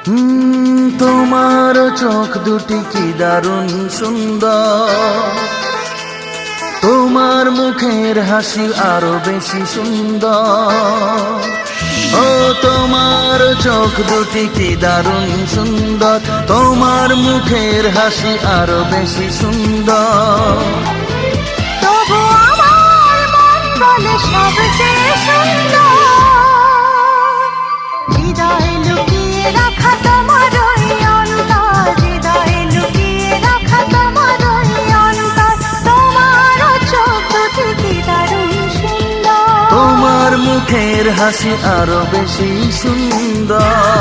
তোমার চোখ দুটি কি দারুণ সুন্দর, তোমার মুখের হাসি আরো বেশি সুন্দর। ও তোমার চোখ দুটি কি দারুণ সুন্দর, তোমার মুখের হাসি আরো বেশি সুন্দর। তবু আমার মন বলে সবচেয়ে সুন্দর, হৃদয়ে লুকিয়ে রাখা তোমার ওই অন্তর, হৃদয়ে লুকিয়ে রাখা তোমার ওই অন্তর। তোমার চোখ দুটি কি দারুণ সুন্দর, তোমার মুখের হাসি আরো বেশি সুন্দর।